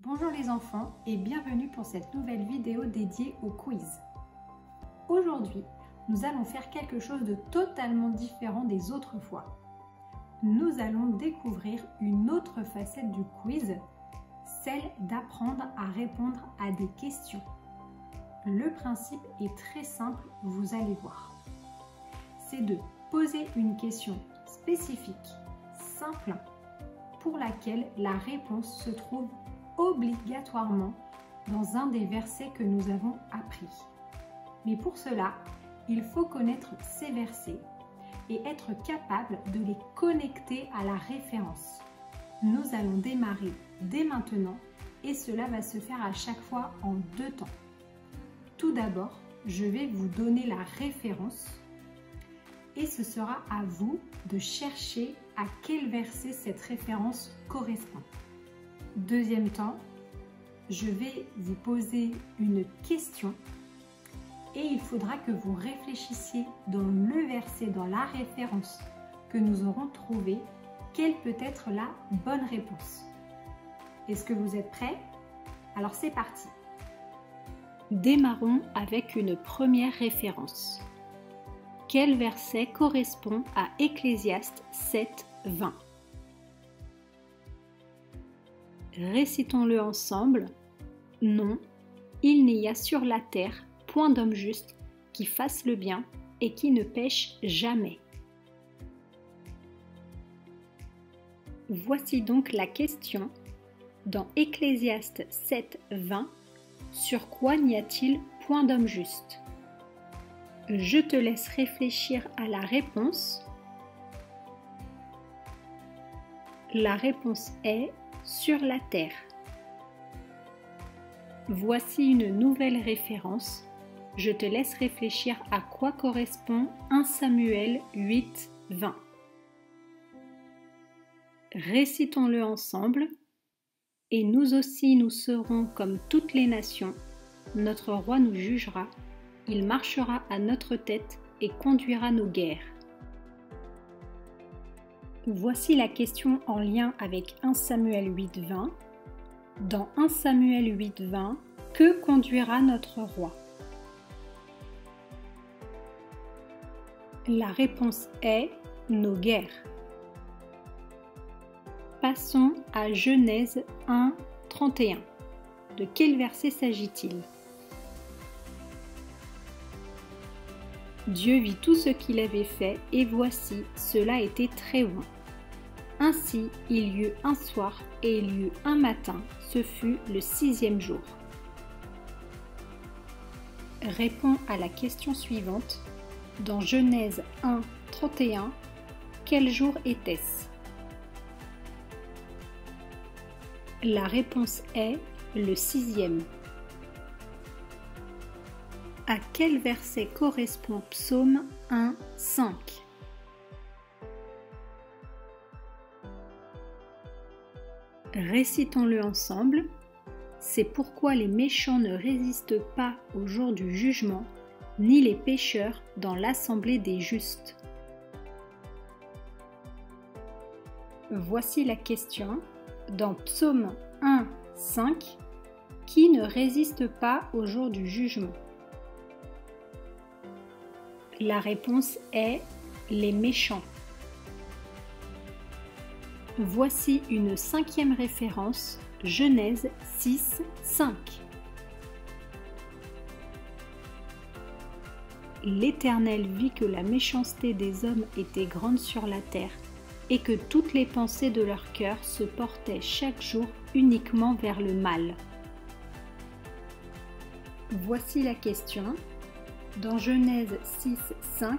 Bonjour les enfants et bienvenue pour cette nouvelle vidéo dédiée au quiz. Aujourd'hui, nous allons faire quelque chose de totalement différent des autres fois. Nous allons découvrir une autre facette du quiz, celle d'apprendre à répondre à des questions. Le principe est très simple, vous allez voir. C'est de poser une question spécifique, simple, pour laquelle la réponse se trouve obligatoirement dans un des versets que nous avons appris. Mais pour cela, il faut connaître ces versets et être capable de les connecter à la référence. Nous allons démarrer dès maintenant et cela va se faire à chaque fois en 2 temps. Tout d'abord, je vais vous donner la référence et ce sera à vous de chercher à quel verset cette référence correspond. Deuxième temps, je vais vous poser une question et il faudra que vous réfléchissiez dans le verset, dans la référence que nous aurons trouvé, quelle peut être la bonne réponse. Est-ce que vous êtes prêts? Alors c'est parti. Démarrons avec une première référence. Quel verset correspond à Ecclésiaste 7, 20? Récitons-le ensemble. Non, il n'y a sur la terre point d'homme juste qui fasse le bien et qui ne pêche jamais. Voici donc la question dans Ecclésiaste 7, 20. Sur quoi n'y a-t-il point d'homme juste? Je te laisse réfléchir à la réponse. La réponse est sur la terre. Voici une nouvelle référence. Je te laisse réfléchir à quoi correspond 1 Samuel 8, 20. Récitons-le ensemble. Et nous aussi nous serons comme toutes les nations. Notre roi nous jugera. Il marchera à notre tête et conduira nos guerres. Voici la question en lien avec 1 Samuel 8, 20. Dans 1 Samuel 8, 20, que conduira notre roi? La réponse est nos guerres. Passons à Genèse 1, 31. De quel verset s'agit-il? Dieu vit tout ce qu'il avait fait, et voici, cela était très bon. Ainsi, il y eut un soir et il y eut un matin, ce fut le 6e jour. Réponds à la question suivante. Dans Genèse 1, 31, quel jour était-ce? La réponse est le 6e. À quel verset correspond Psaume 1, 5? Récitons-le ensemble. C'est pourquoi les méchants ne résistent pas au jour du jugement, ni les pécheurs dans l'assemblée des justes. Voici la question. Dans Psaume 1, 5, qui ne résiste pas au jour du jugement? La réponse est les méchants. Voici une 5e référence, Genèse 6, 5. L'Éternel vit que la méchanceté des hommes était grande sur la terre et que toutes les pensées de leur cœur se portaient chaque jour uniquement vers le mal. Voici la question. Dans Genèse 6, 5,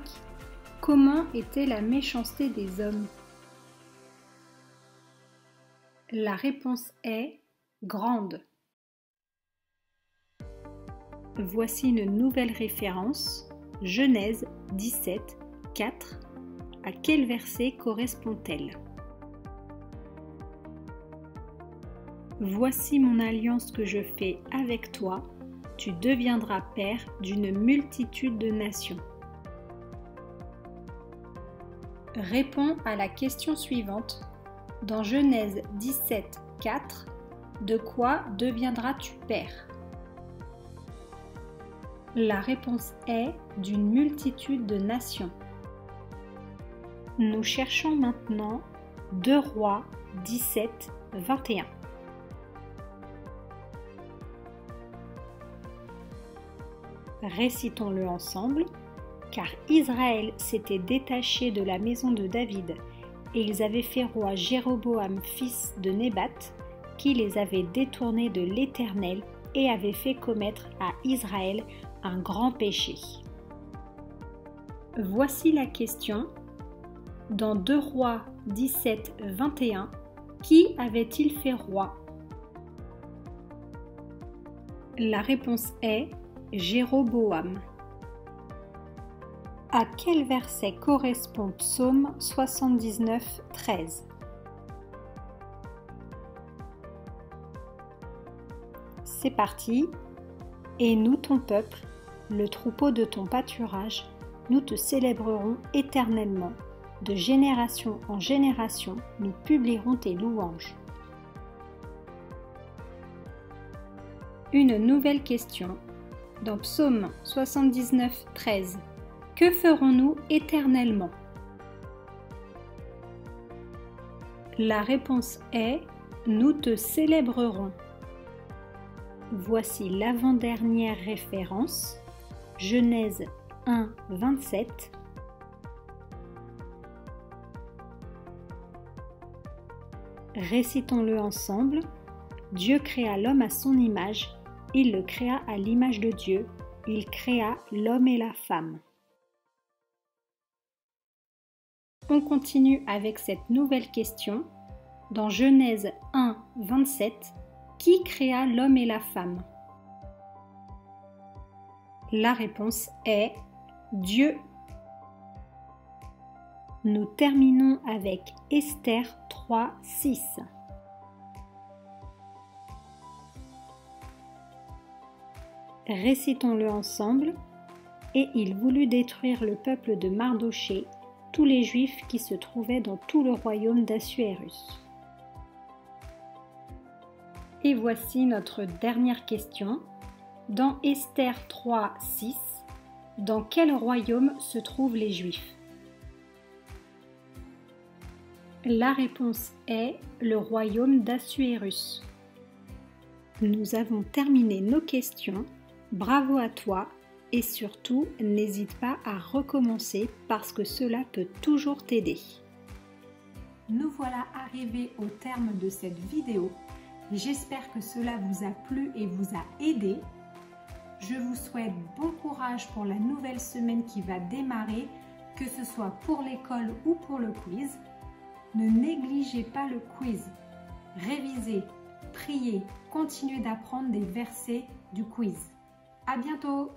comment était la méchanceté des hommes? La réponse est grande. Voici une nouvelle référence, Genèse 17, 4. À quel verset correspond-elle? Voici mon alliance que je fais avec toi. Tu deviendras père d'une multitude de nations. Réponds à la question suivante. Dans Genèse 17, 4, de quoi deviendras-tu père? La réponse est d'une multitude de nations. Nous cherchons maintenant 2 Rois 17, 21. Récitons-le ensemble, car Israël s'était détaché de la maison de David, et ils avaient fait roi Jéroboam fils de Nébat, qui les avait détournés de l'Éternel et avait fait commettre à Israël un grand péché. Voici la question. Dans 2 Rois 17, 21, qui avait-il fait roi? La réponse est Jéroboam. À quel verset correspond Psaume 79, 13? C'est parti. Et nous, ton peuple, le troupeau de ton pâturage, nous te célébrerons éternellement. De génération en génération, nous publierons tes louanges. Une nouvelle question. Dans Psaume 79, 13, que ferons-nous éternellement? La réponse est « Nous te célébrerons ». Voici l'avant-dernière référence, Genèse 1, 27. Récitons-le ensemble. Dieu créa l'homme à son image, il le créa à l'image de Dieu, il créa l'homme et la femme. On continue avec cette nouvelle question. Dans Genèse 1, 27, qui créa l'homme et la femme? La réponse est Dieu. Nous terminons avec Esther 3, 6. Récitons-le ensemble. Et il voulut détruire le peuple de Mardochée, tous les Juifs qui se trouvaient dans tout le royaume d'Assuérus. Et voici notre dernière question. Dans Esther 3, 6, dans quel royaume se trouvent les Juifs? La réponse est le royaume d'Assuérus. Nous avons terminé nos questions. Bravo à toi et surtout, n'hésite pas à recommencer parce que cela peut toujours t'aider. Nous voilà arrivés au terme de cette vidéo. J'espère que cela vous a plu et vous a aidé. Je vous souhaite bon courage pour la nouvelle semaine qui va démarrer, que ce soit pour l'école ou pour le quiz. Ne négligez pas le quiz. Révisez, priez, continuez d'apprendre des versets du quiz. À bientôt!